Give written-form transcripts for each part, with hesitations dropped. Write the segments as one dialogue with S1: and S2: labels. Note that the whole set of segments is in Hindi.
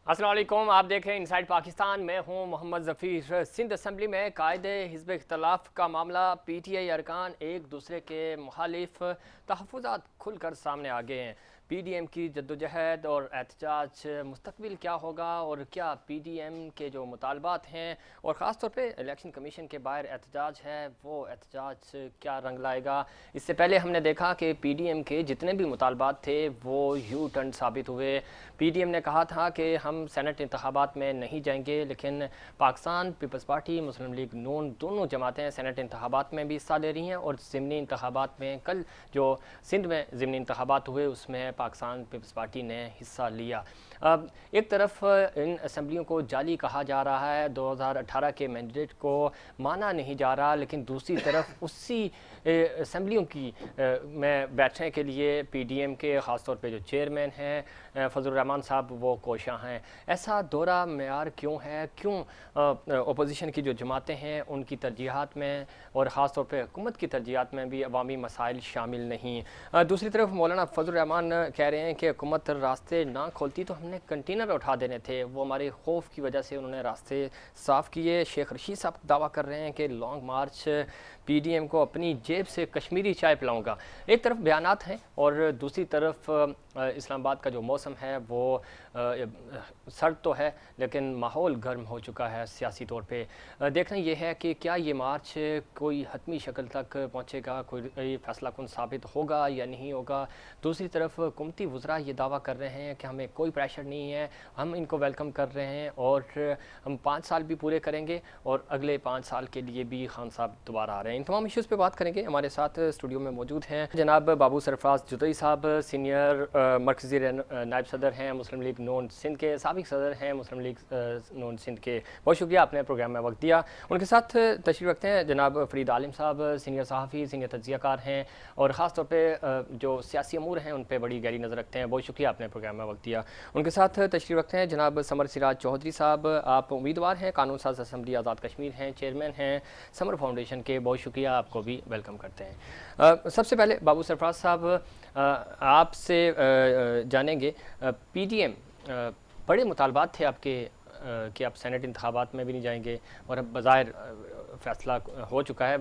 S1: अस्सलाम वालेकुम, आप देख रहे हैं इनसाइड पाकिस्तान। मैं हूं मोहम्मद ज़फ़ीर। सिंध असम्बली में कायदे हिज़्ब इख्तलाफ का मामला, PTI अरकान एक दूसरे के मुखालिफ तहफ़्फ़ुज़ात खुलकर सामने आ गए हैं। PDM की जद्दोजहद और एहतजाज, मुस्तक़बिल क्या होगा और क्या PDM के जो मुतालबात हैं और ख़ास तौर पे इलेक्शन कमीशन के बाहर एहतजाज है, वो एहतजाज क्या रंग लाएगा। इससे पहले हमने देखा कि PDM के जितने भी मुतालबात थे वो यू टर्न साबित हुए। PDM ने कहा था कि हम सेनेट इंतखाबात में नहीं जाएंगे, लेकिन पाकिस्तान पीपल्स पार्टी, मुस्लिम लीग नून दोनों जमातें सेनेट इंतखाबात में भी हिस्सा ले रही हैं और ज़िमनी इंतखाबात में कल जो सिंध में ज़िमनी इंतखाबात हुए उसमें पाकिस्तान पीपल्स पार्टी ने हिस्सा लिया। अब एक तरफ इन असम्बलियों को जाली कहा जा रहा है, 2018 के मैंडेट को माना नहीं जा रहा, लेकिन दूसरी तरफ उसी असम्बलियों की में बैठने के लिए PDM के ख़ास तौर पे जो चेयरमैन हैं फजल रहमान साहब वो कोशा हैं। ऐसा दोहरा मेयार क्यों है? क्यों अपोजिशन की जो जमातें हैं उनकी तरजीहात में और ख़ास तौर पे हुकूमत की तरजीहात में भी अवामी मसाइल शामिल नहीं? दूसरी तरफ मौलाना फजल रहमान कह रहे हैं कि हुकूमत रास्ते ना खोलती तो हमने कंटेनर उठा देने थे, वो हमारे खौफ की वजह से उन्होंने रास्ते साफ़ किए। शेख रशीद साहब दावा कर रहे हैं कि लॉन्ग मार्च PDM को अपनी जेब से कश्मीरी चाय पिलाऊंगा। एक तरफ बयानात हैं और दूसरी तरफ इस्लामाबाद का जो मौसम है वो सर्द तो है लेकिन माहौल गर्म हो चुका है सियासी तौर पे। देखना ये है कि क्या ये मार्च कोई हतमी शक्ल तक पहुँचेगा, कोई फैसला कुन साबित होगा या नहीं होगा। दूसरी तरफ हुकूमती वज़रा ये दावा कर रहे हैं कि हमें कोई प्रेशर नहीं है, हम इनको वेलकम कर रहे हैं और हम 5 साल भी पूरे करेंगे और अगले 5 साल के लिए भी खान साहब दोबारा आ रहे हैं। इन तमाम इश्यूज़ पे बात करेंगे। हमारे साथ स्टूडियो में मौजूद हैं जनाब बाबू सरफराज जुतई साहब, सीनियर मरकज़ी नायब सदर हैं मुस्लिम लीग नून सिंध के, साबिक सदर हैं मुस्लिम लीग नून सिंध के। बहुत शुक्रिया आपने प्रोग्राम में वक्त दिया। उनके साथ तशरीफ़ रखते हैं जनाब फ़रीद आलिम साहब, सीनियर सहाफ़ी, सीनियर तज्ज़ियाकार हैं और ख़ास तौर पे जो सियासी अमूर हैं उन पर बड़ी गहरी नज़र रखते हैं। बहुत शुक्रिया आपने प्रोग्राम में वक्त दिया। उनके साथ तशरीफ़ रखते हैं जनाब समर सिराज चौधरी साहब, आप उम्मीदवार हैं कानून साज असम्बली आज़ाद कश्मीर हैं, चेयरमैन हैं समर फाउंडेशन के। बहुत शुक्रिया, आपको भी वेलकम करते हैं। सबसे पहले बाबू सरफराज साहब आपसे जानेंगे, PDM बड़े मुतालबात थे आपके कि आप सेनेट इंतखाबात में भी नहीं जाएंगे और अब बज़ाहिर फ़ैसला हो चुका है,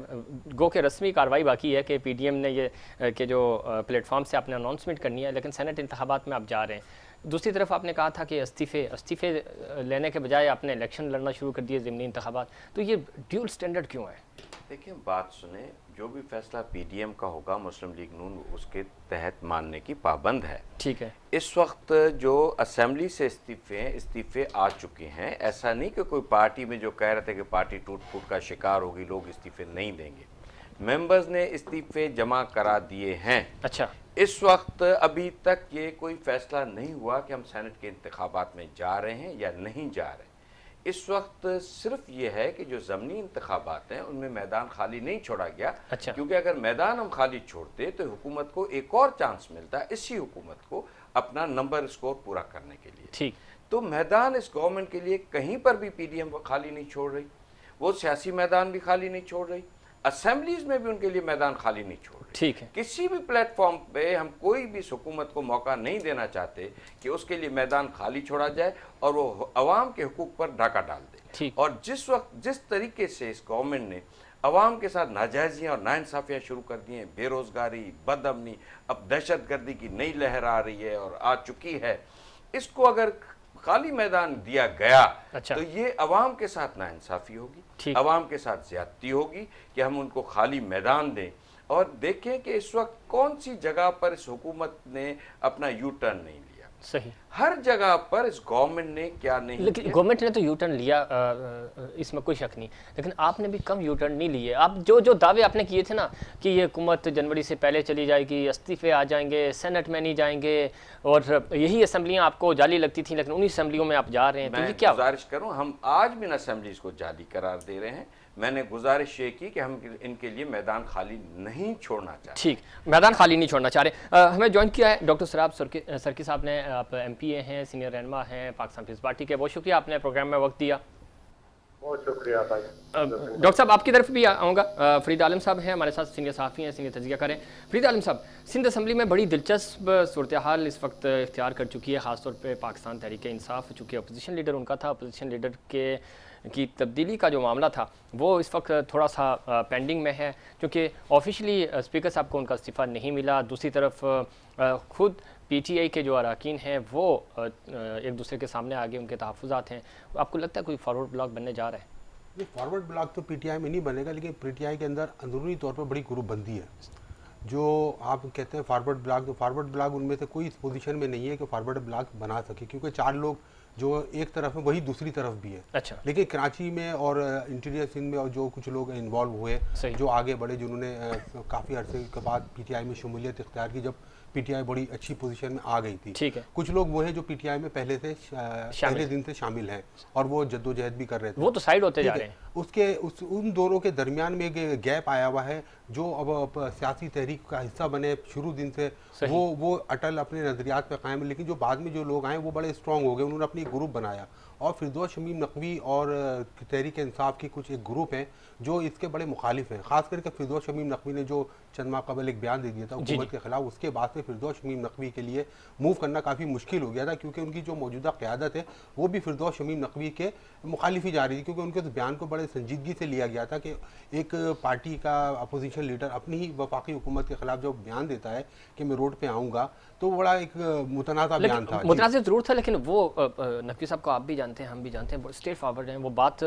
S1: गो के रस्मी कार्रवाई बाकी है कि PDM ने ये कि जो प्लेटफॉर्म से आपने अनाउंसमेंट करनी है, लेकिन सेनेट इंतखाबात में आप जा रहे हैं। दूसरी तरफ आपने कहा था कि इस्तीफ़े लेने के बजाय आपने इलेक्शन लड़ना शुरू कर दिए ज़िमनी इंतखाबात, तो ये ड्यूल स्टैंडर्ड क्यों है?
S2: देखिए, बात सुने, जो भी फैसला PDM का होगा मुस्लिम लीग नून उसके तहत मानने की पाबंद है।
S1: ठीक है।
S2: इस वक्त जो असेंबली से इस्तीफे आ चुके हैं, ऐसा नहीं कि कोई पार्टी में जो कह रहे थे कि पार्टी टूट फूट का शिकार होगी, लोग इस्तीफे नहीं देंगे। मेंबर्स ने इस्तीफे जमा करा दिए हैं।
S1: अच्छा।
S2: इस वक्त अभी तक ये कोई फैसला नहीं हुआ कि हम सेनेट के इंतखाबात में जा रहे हैं या नहीं जा रहे हैं। इस वक्त सिर्फ ये है कि जो ज़मीनी इंतखाबात हैं उनमें मैदान खाली नहीं छोड़ा गया।
S1: अच्छा।
S2: क्योंकि अगर मैदान हम खाली छोड़ते तो हुकूमत को एक और चांस मिलता है, इसी हुकूमत को अपना नंबर स्कोर पूरा करने के लिए।
S1: ठीक।
S2: तो मैदान इस गवर्नमेंट के लिए कहीं पर भी PDM खाली नहीं छोड़ रही, वो सियासी मैदान भी खाली नहीं छोड़ रही, असेंबलीज में भी उनके लिए मैदान खाली नहीं छोड़ रही।
S1: ठीक है।
S2: किसी भी प्लेटफॉर्म पे हम कोई भी हुकूमत को मौका नहीं देना चाहते कि उसके लिए मैदान खाली छोड़ा जाए और वो अवाम के हुकूक पर डाका डाल दे।
S1: ठीक।
S2: और जिस वक्त जिस तरीके से इस गवर्नमेंट ने अवाम के साथ नाजायजियाँ और नाइंसाफ़ियाँ शुरू कर दी हैं, बेरोज़गारी, बदअमनी, अब दहशतगर्दी की नई लहर आ रही है और आ चुकी है, इसको अगर खाली मैदान दिया गया
S1: अच्छा।
S2: तो ये अवाम के साथ नाइंसाफ़ी होगी, अवाम के साथ ज़्यादती होगी कि हम उनको खाली मैदान दें। और देखें कि इस वक्त कौन सी जगह पर इस हुकूमत ने अपना यू टर्न नहीं लिया।
S1: सही।
S2: हर जगह पर इस गवर्नमेंट ने क्या नहीं लिया।
S1: लेकिन गवर्नमेंट ने तो यू टर्न लिया, इसमें कोई शक नहीं, लेकिन आपने भी कम यू टर्न नहीं लिए। आप जो दावे आपने किए थे ना कि ये हुकूमत जनवरी से पहले चली जाएगी, इस्तीफे आ जाएंगे, सेनेट में नहीं जाएंगे और यही असम्बलियाँ आपको जाली लगती थी, लेकिन उन्हीं असम्बलियों में आप जा रहे हैं, तो ये क्या?
S2: गुजारिश करूँ, हम आज भी इन असम्बलीज को जाली करार दे रहे हैं। मैंने गुजारिश ये की कि हम इनके लिए मैदान खाली नहीं छोड़ना चाहते।
S1: ठीक, मैदान खाली नहीं छोड़ना चाह रहे। हमें ज्वाइन किया है डॉक्टर सराब सरकी साहब ने, आप MPA हैं, सीनियर रहनुमा हैं पाकिस्तान पीपल्स पार्टी के। बहुत शुक्रिया, आपने प्रोग्राम में वक्त दिया।
S3: बहुत शुक्रिया भाई।
S1: डॉक्टर साहब आपकी तरफ भी आऊँगा। फरीद आलम साहब हैं हमारे साथ, सीनियर सहाफ़ी हैं, सीनियर तजिया करें। फरीद आलम साहब, सिंध असम्बली में बड़ी दिलचस्प सूरत हाल इस वक्त इख्तियार कर चुकी है, ख़ासतौर पर पाकिस्तान तहरीक इंसाफ, चूँकि अपोजिशन लीडर उनका था, अपोजिशन लीडर की तब्दीली का जो मामला था वो इस वक्त थोड़ा सा पेंडिंग में है, क्योंकि ऑफिशियली स्पीकर साहब को उनका इस्तीफ़ा नहीं मिला। दूसरी तरफ खुद PTI के जो अरकान हैं वो एक दूसरे के सामने आगे उनके तहफ़्फ़ुज़ात हैं। आपको लगता है कोई फॉरवर्ड ब्लॉक बनने जा रहा है?
S4: ये फॉरवर्ड ब्लॉक तो PTI में नहीं बनेगा, लेकिन PTI के अंदर अंदरूनी तौर पर बड़ी ग्रुपबंदी है। जो आप कहते हैं फॉरवर्ड ब्लॉक, तो फॉरवर्ड ब्लॉक उनमें से कोई इस पोजीशन में नहीं है कि फॉरवर्ड ब्लॉक बना सके, क्योंकि 4 लोग जो एक तरफ है वही दूसरी तरफ भी है।
S1: अच्छा।
S4: लेकिन कराची में और इंटीरियर सिंध में और जो कुछ लोग इन्वॉल्व हुए, जो आगे बढ़े, जिन्होंने काफ़ी अरसे के बाद PTI में शमूलियत इख्तियार की, जब PTI बड़ी अच्छी पोजीशन में आ गई थी।
S1: ठीक है।
S4: कुछ लोग वो हैं जो PTI में पहले दिन से शामिल हैं और वो जद्दोजहद भी कर रहे थे।
S1: वो तो साइड होते जा रहे हैं।
S4: उन दोनों के दरमियान में एक गैप आया हुआ है, जो अब सियासी तहरीक का हिस्सा बने शुरू दिन से, वो अटल अपने नज़रियात पे कायम है। लेकिन जो बाद में जो लोग आए वो बड़े स्ट्रॉन्ग हो गए, उन्होंने अपनी ग्रुप बनाया। और फिरदौस शमीम नकवी और तहरीक इंसाफ की कुछ एक ग्रुप हैं जो इसके बड़े मुखालिफ हैं। खास करके फिरदौस शमीम नकवी ने जो चंद माह कबल एक बयान दे दिया था हुकूमत के खिलाफ, उसके बाद से फिरदौस शमीम नकवी के लिए मूव करना काफ़ी मुश्किल हो गया था, क्योंकि उनकी जो मौजूदा क़यादत है वो भी फिरदौस शमीम नकवी के मुखालिफ ही जा रही थी। क्योंकि उनके उस बयान को बड़े संजीदगी से लिया गया था कि एक पार्टी का अपोजिशन लीडर अपनी ही वफाकी हुकूमत के खिलाफ जो बयान देता है कि मैं रोड पे आऊँगा, तो बड़ा एक मुतनाज़ा बयान था।
S1: मुतनाज़ा ज़रूर था, लेकिन वो नकवी साहब को आप भी जानते हैं, हम भी जानते हैं, स्ट्रेट फॉरवर्ड हैं, वो बात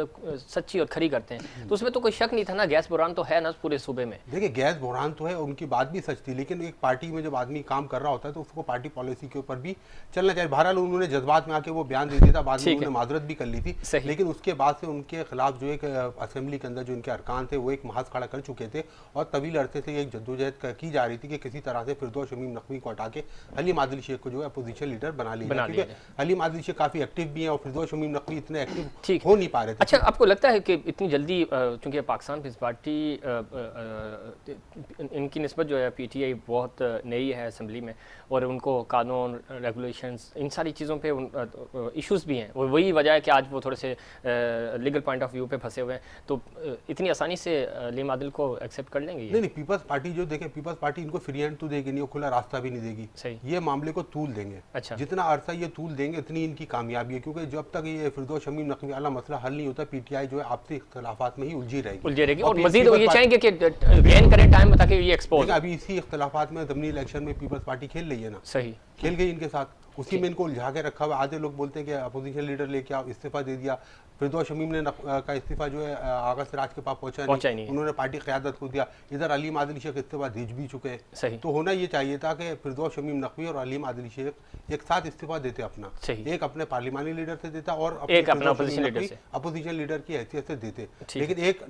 S1: सच्ची और खरी करते हैं। तो उसमें तो कोई शक नहीं था ना, गैस बुरान तो है ना पूरे सूबे में।
S4: देखिए, गैस बुरान तो है, उनकी बात भी सच थी, लेकिन एक पार्टी में जब आदमी काम कर रहा होता है तो उसको पार्टी पॉलिसी के ऊपर भी चलना चाहिए। बहरहाल उन्होंने जज्बात में आके वो बयान दे दिया था, बाद में उन्होंने माजरत भी कर ली थी, लेकिन उसके बाद से उनके खिलाफ जो एक असेंबली के अंदर जो इनके अरकान थे वो एक महाज खड़ा कर चुके थे और तवील अरसे से एक जद्दोजहद की जा रही थी कि किसी तरह से फिरदौस शमीम नकवी को हटा के हलीम आदिल शेख को जो है अपोजिशन लीडर बना लिया, क्योंकि हलीम आदिल शेख काफ़ी एक्टिव भी हैं और फिरदौस शमीम नकवी इतने एक्टिव हो नहीं पा रहे थे।
S1: अच्छा, आपको लगता है कि इतनी जल्दी, चूँकि पाकिस्तान पीपल्स पार्टी इनकी निस्बत जो है PTI बहुत नई है असेंबली में, और उनको कानून, रेगुलेशंस, इन सारी चीज़ों पे इश्यूज़ भी हैं, और वही वजह है कि आज वो थोड़े से लीगल पॉइंट ऑफ व्यू पे फंसे हुए हैं। तो इतनी आसानी से हलीम आदिल को एक्सेप्ट कर लेंगे?
S4: नहीं, पीपल्स पार्टी जो देखें, पीपल्स पार्टी इनको फ्री हैंड तो देगी नहीं, वो खुला रास्ता भी नहीं देगी।
S1: सही।
S4: ये मामले को तूल देंगे।
S1: अच्छा।
S4: जितना अरसा ये तूल देंगे उतनी इनकी कामयाबी है, क्योंकि जब तक ये फिरदौस शमीम नकवी वाला मसला हल नहीं होता, PTI जो है आपसी इख्तलाफात में ही उलझी रहेगी
S1: और मजीद ये चाहेंगे कि गेन करें टाइम, ताकि ये एक्सपोज।
S4: अभी इसी इख्तलाफात में ज़मीनी इलेक्शन में पीपल्स पार्टी खेल रही है ना।
S1: सही
S4: खेल गई इनके साथ, उसी में इनको उलझा के रखा हुआ। आधे लोग बोलते हैं कि अपोजिशन लीडर लेके आओ, इस्तीफा दे दिया। फिरदौस शमीम ने का इस्तीफा जो है आगा सिराज के पास पहुंचा नहीं, उन्होंने पार्टी क़यादत को दिया। इधर हलीम आदिल शेख इस्तीफा दे भी चुके हैं। तो होना ये चाहिए था कि फिरदौस शमीम नकवी और हलीम आदिल शेख एक साथ इस्तीफा देते अपना, एक अपने पार्लिमानी लीडर से देता और
S1: एक अपना
S4: अपोजिशन लीडर की हैसियत से देते। लेकिन एक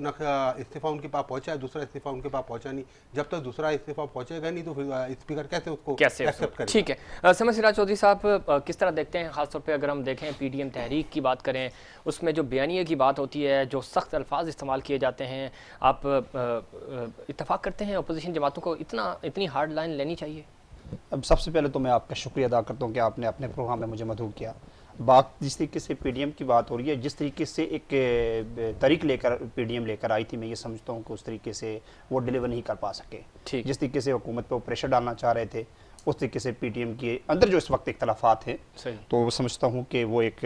S4: इस्तीफा उनके पास पहुंचा है, दूसरा इस्तीफा उनके पास पहुंचा नहीं। जब तक दूसरा इस्तीफा पहुंचेगा नहीं तो फिर स्पीकर कैसे उसको एक्सेप्ट करें?
S1: ठीक है। समझ सिराज चौधरी साहब किस तरह देखते हैं, खासतौर पर अगर हम देखें PDM तहरीक की बात करें, उसमें जो बयानिए की बात होती है, जो सख्त अल्फाज इस्तेमाल किए जाते हैं, आप इत्तफाक करते हैं अपोजिशन जमातों को इतनी हार्ड लाइन लेनी चाहिए?
S5: अब सबसे पहले तो मैं आपका शुक्रिया अदा करता हूँ कि आपने अपने प्रोग्राम में मुझे मदऊ किया। बात जिस तरीके से PDM की बात हो रही है, जिस तरीके से एक तरीक लेकर PDM लेकर आई थी, मैं ये समझता हूँ कि उस तरीके से वो डिलीवर नहीं कर पा सके। जिस तरीके से हुकूमत पर प्रेशर डालना चाह रहे थे, उस तरीके से PDM के अंदर जो इस वक्त इख्तलाफात हैं, तो समझता हूँ कि वो एक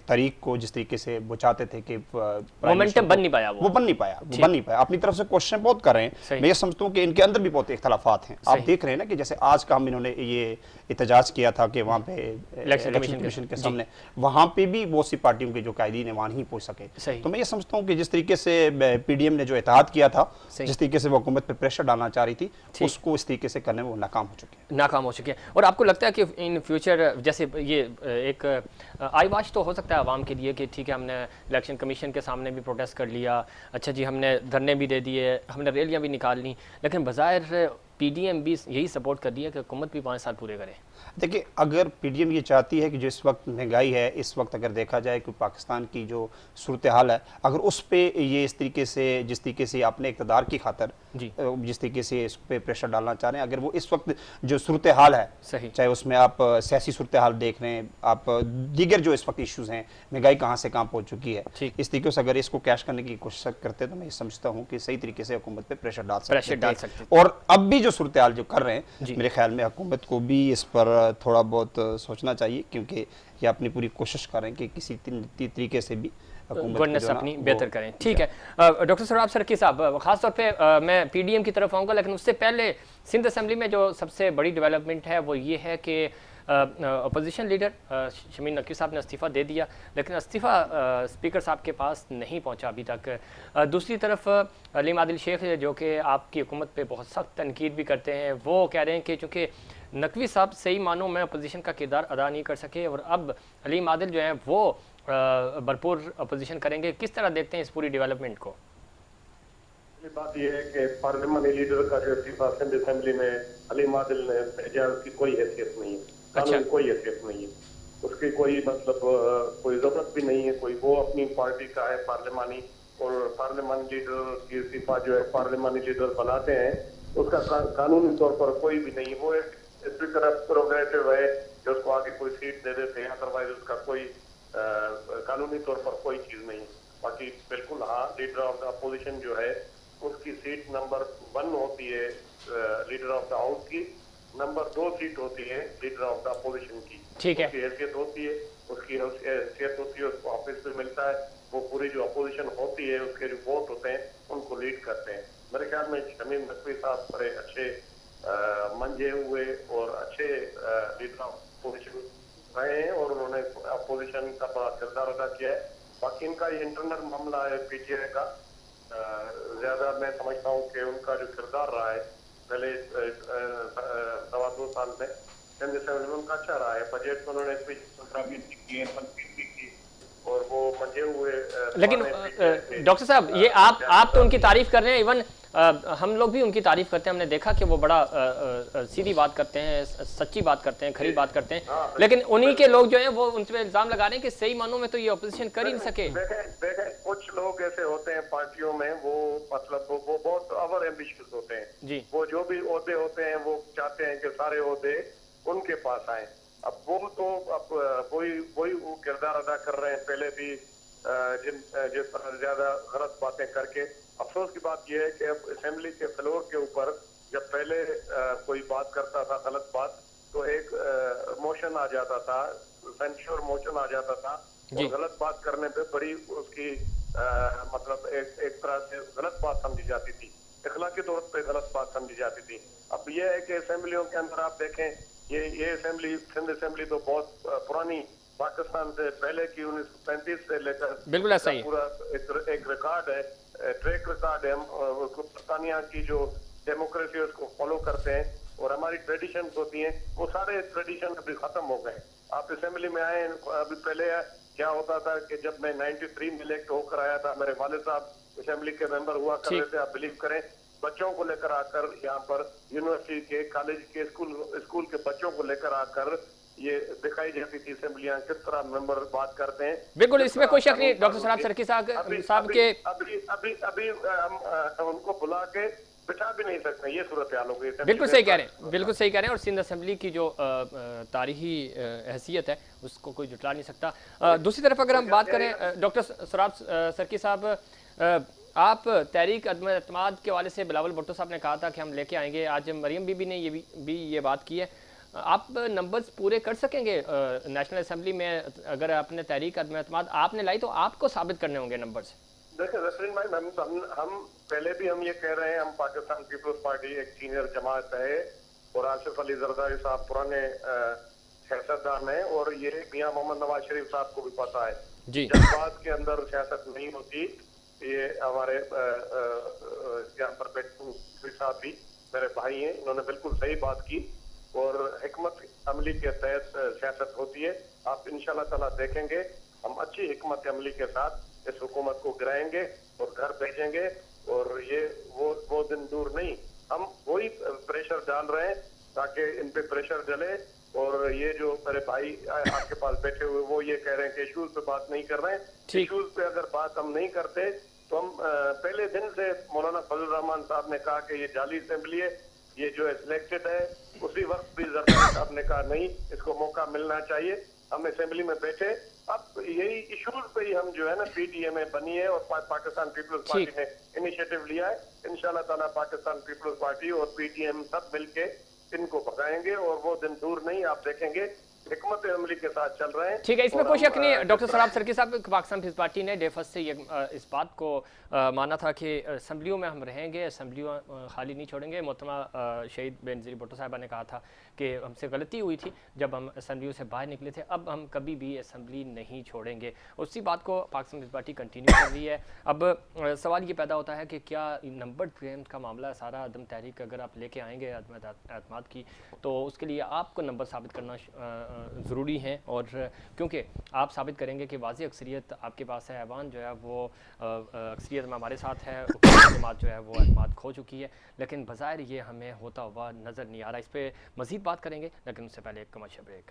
S5: तारीख को जिस तरीके से वो चाहते थे कि
S1: मोमेंटम बन नहीं पाया,
S5: वो बन नहीं पाया। अपनी तरफ से कोशिशें बहुत कर रहे हैं। मैं ये समझता हूँ कि इनके अंदर भी बहुत इख्तलाफात हैं। आप देख रहे हैं ना कि जैसे आज का हम इन्होंने ये एहतजाज किया था कि वहाँ पे इलेक्शन कमीशन के सामने, वहाँ पे भी बहुत सी पार्टियों के जो कायदीन है वहाँ नहीं पहुँच सके। तो मैं ये समझता हूँ कि जिस तरीके से PDM ने जो इत्तेहाद किया था, जिस तरीके से वो हुकूमत पर प्रेशर डालना चाह रही थी, उसको इस तरीके से करने में वो नाकाम हो चुके हैं।
S1: हो चुके हैं। और आपको लगता है कि इन फ्यूचर, जैसे ये एक आई वाच तो हो सकता है आवाम के लिए कि ठीक है, हमने इलेक्शन कमीशन के सामने भी प्रोटेस्ट कर लिया, अच्छा जी हमने धरने भी दे दिए, हमने रैलियां भी निकाल ली, लेकिन बज़ाहिर PDM भी यही सपोर्ट कर दिया कि हुकूमत भी 5 साल पूरे करे।
S5: देखिए, अगर पीडीएम ये चाहती है कि जो इस वक्त महंगाई है, इस वक्त अगर देखा जाए कि पाकिस्तान की जो सूरत हाल है, अगर उस पे ये इस तरीके से, जिस तरीके से आपने इक़्तिदार की खातर
S1: जी
S5: जिस तरीके से इस पे प्रेशर डालना चाह रहे हैं, अगर वो इस वक्त जो सूरत हाल है,
S1: सही,
S5: चाहे उसमें आप सियासी सूरत हाल देख रहे हैं, आप दीगर जो इस वक्त इश्यूज हैं, महंगाई कहाँ से कहाँ पहुँच चुकी है,
S1: ठीक।
S5: इस तरीके से अगर इसको कैश करने की कोशिश करते हैं तो मैं ये समझता हूँ कि सही तरीके से हुकूमत पे प्रेशर डाल सकते हैं। और अब भी जो सूरत हाल जो कर रहे हैं, मेरे ख्याल में हुकूमत को भी इस पर थोड़ा बहुत सोचना चाहिए, क्योंकि ये अपनी पूरी कोशिश कर रहे हैं कि किसी तरीके से भी
S1: गवर्नेंस अपनी बेहतर करें। ठीक है डॉक्टर सराब सरकी साहब, खासतौर पे मैं पीडीएम की तरफ आऊँगा, लेकिन उससे पहले सिंध असेंबली में जो सबसे बड़ी डेवलपमेंट है वो ये है कि अपोजिशन लीडर शमीन नकवी साहब ने इस्तीफ़ा दे दिया, लेकिन इस्तीफ़ा स्पीकर साहब के पास नहीं पहुंचा अभी तक। दूसरी तरफ अलीम आदिल शेख जो कि आपकी हुकूमत पे बहुत सख्त तनकीद भी करते हैं, वो कह रहे हैं कि चूँकि नकवी साहब सही मानों में अपोजिशन का किरदार अदा नहीं कर सके और अब अलीम आदिल जो है वो भरपूर अपोजिशन करेंगे। किस तरह देखते हैं इस पूरी डेवलपमेंट को?
S3: बात यह है कि पार्लियामेंटी लीडर का जो इस्तीफा सिंध असेंबली में अलीम आदिल ने भेजा, उसकी कोई हैसियत नहीं है, कानूनी कोई हैसियत नहीं है, उसकी कोई मतलब कोई जरूरत भी नहीं है कोई। वो अपनी पार्टी का है पार्लियामानी, और पार्लियामेंटी लीडर की इस्तीफा जो है पार्लियामेंटी लीडर बनाते हैं, उसका कानूनी तौर पर कोई भी नहीं। वो एक स्पीकर प्रोग्रेटिव है जो उसको आगे कोई सीट दे देते हैं, अदरवाइज उसका कोई कानूनी तौर पर कोई चीज नहीं। बाकी बिल्कुल हाँ, लीडर ऑफ द अपोजिशन जो है उसकी सीट नंबर 1 होती है लीडर ऑफ द हाउस की, नंबर 2 सीट होती है लीडर ऑफ द अपोजिशन की।
S1: ठीक है,
S3: उसकी हैसियत होती है, उसको ऑफिस में मिलता है, वो पूरी जो अपोजिशन होती है उसके जो वोट होते हैं उनको लीड करते हैं। मेरे ख्याल में शमीम नकवी साहब बड़े अच्छे मंजे हुए और अच्छे लीडर ऑफ अपोजिशन रहे हैं और उन्होंने अपोजिशन का बड़ा किरदार अदा किया है। बाकी इनका ये इंटरनल मामला है पीटीआई का, ज्यादा मैं समझता हूँ कि उनका जो किरदार रहा है पहले 2.25 साल में सिंध असेंबली में उनका अच्छा रहा है। बजट में उन्होंने स्पीच की है, की और वो मंजे हुए।
S1: लेकिन डॉक्टर साहब ये आप तो उनकी तारीफ कर रहे हैं, इवन हम लोग भी उनकी तारीफ करते हैं। हमने देखा कि वो बड़ा सीधी बात करते हैं, सच्ची बात करते हैं, खरी बात करते हैं।
S3: हाँ,
S1: लेकिन उन्हीं के लोग जो हैं वो उन पर इल्जाम लगा रहे हैं कि सही मानों में तो ये अपोजिशन कर ही नहीं सके।
S3: देखें कुछ लोग ऐसे होते हैं पार्टियों में, वो मतलब वो बहुत ओवर एम्बिशियस होते हैं
S1: जी।
S3: वो जो भी ओहदे होते हैं वो चाहते हैं कि सारे ओहदे उनके पास आए। अब वो तो अब वही वो किरदार अदा कर रहे हैं पहले भी, जिस तरह ज्यादा गलत बातें करके। अफसोस की बात यह है कि अब असेंबली के फ्लोर के ऊपर जब पहले कोई बात करता था गलत बात, तो एक मोशन आ जाता था, सेंश्योर मोशन आ जाता था, और गलत बात करने पे बड़ी उसकी मतलब एक तरह से गलत बात समझी जाती थी, इखलाकी तौर पे गलत बात समझी जाती थी। अब यह है कि असेंबलियों के अंदर आप देखें, ये असेंबली सिंध असेंबली तो बहुत पुरानी, पाकिस्तान से पहले की 1935 से लेकर
S1: बिल्कुल ऐसा ही
S3: पूरा एक रिकॉर्ड है, ट्रैक रिकॉर्ड है। हम बरतानिया की जो डेमोक्रेसी है उसको फॉलो करते हैं और हमारी ट्रेडिशन होती हैं, वो सारे ट्रेडिशन अभी खत्म हो गए। आप असेंबली में आए, अभी पहले क्या होता था कि जब मैं 93 में इलेक्ट होकर आया था, मेरे वालिद साहब असेंबली के मेंबर हुआ करते थे। आप बिलीव करें, बच्चों को लेकर आकर यहाँ पर यूनिवर्सिटी के, कॉलेज के, स्कूल के बच्चों को लेकर आकर ये दिखाई जाती थी असेंबलियां किस तरह मेंबर बात करते हैं।
S1: बिल्कुल, इसमें कोई शक नहीं। डॉक्टर सराब सरकी साहब के
S3: अभी हम उनको बुला के बिठा भी नहीं सकते, ये सूरत हाल हो गई।
S1: बिल्कुल सही कह रहे हैं, बिल्कुल सही कह रहे हैं। और सिंध असेंबली की जो तारीखी हैसियत है उसको कोई जुटला नहीं सकता। दूसरी तरफ अगर हम बात करें डॉक्टर सराब सरकी साहब, आप तहरीक अदम एतमाद के हवाले से बिलावल भुट्टो साहब ने कहा था कि हम लेके आएंगे, आज मरियम बीबी ने ये बात की है। आप नंबर्स पूरे कर सकेंगे नेशनल असेंबली में? अगर आपने तहरीक अदम एतमाद आपने लाई तो आपको साबित करने होंगे नंबर्स।
S3: देखिए नसरीन भाई, हम पहले भी हम ये कह रहे हैं, हम पाकिस्तान पीपल्स पार्टी एक सीनियर जमात है और आसिफ अली जरदारी साहब पुराने सियासतदान हैं, और ये मियां मोहम्मद नवाज शरीफ साहब को भी पता है
S1: जी,
S3: जज्बात के अंदर सियासत नहीं होती। ये हमारे यहाँ पर बैठे साहब भी मेरे भाई हैं, इन्होंने बिल्कुल सही बात की, और हिकमत अमली के तहत सियासत होती है। आप इंशाल्लाह ताला देखेंगे, हम अच्छी हिकमत अमली के साथ इस हुकूमत को गिराएंगे और घर भेजेंगे, और ये वो दिन दूर नहीं। हम वही प्रेशर डाल रहे हैं ताकि इन पे प्रेशर डले और ये जो मेरे भाई आपके पास बैठे हुए वो ये कह रहे हैं कि इशूज पे बात नहीं कर रहे हैं।
S1: ठीक।
S3: इशूज पे अगर बात हम नहीं करते तो हम पहले दिन से मौलाना फजल रहमान साहब ने कहा कि ये जाली असेंबली है, ये जो है सिलेक्टेड है। उसी वक्त भी जरदारी साहब ने कहा नहीं, इसको मौका मिलना चाहिए, हम असेंबली में बैठे। अब यही इशूज पे ही हम जो है ना पीटीए में बनी है और पाकिस्तान पीपल्स पार्टी ने इनिशिएटिव लिया है। इंशाल्लाह ताला पाकिस्तान पीपल्स पार्टी और पीटीएम सब मिलके इनको भगाएंगे और वो दिन दूर नहीं, आप देखेंगे हिकमत अमली के साथ चल रहे हैं।
S1: ठीक है, इसमें
S3: और
S1: कोई शक
S3: हम,
S1: नहीं है। डॉक्टर सराब सरकी साहब, पाकिस्तान पीपल्स पार्टी ने डे फर्स्ट से ये इस बात को माना था कि असम्बलियों में हम रहेंगे, असम्बलियों खाली नहीं छोड़ेंगे। मोहतरमा शहीद बेनज़ीर भुट्टो साहिबा ने कहा था कि हमसे गलती हुई थी जब हम असम्बलियों से बाहर निकले थे, अब हम कभी भी असम्बली नहीं छोड़ेंगे। उसी बात को पाकिस्तान पीपल्स पार्टी कंटिन्यू कर रही है। अब सवाल ये पैदा होता है कि क्या नंबर गेम का मामला सारा अदम तहरीक अगर आप लेके आएंगे एतमाद की, तो उसके लिए आपको नंबर साबित करना ज़रूरी है। और क्योंकि आप साबित करेंगे कि वाज़ी अक्सरियत आपके पास है, ऐवान जो है वो अक्सरियत में हमारे साथ है, जमात जो है वो एतमाद खो चुकी है, लेकिन बज़ाहिर ये हमें होता हुआ नज़र नहीं आ रहा। इस पर मज़ीद बात करेंगे, लेकिन उससे पहले एक कमर्शियल ब्रेक।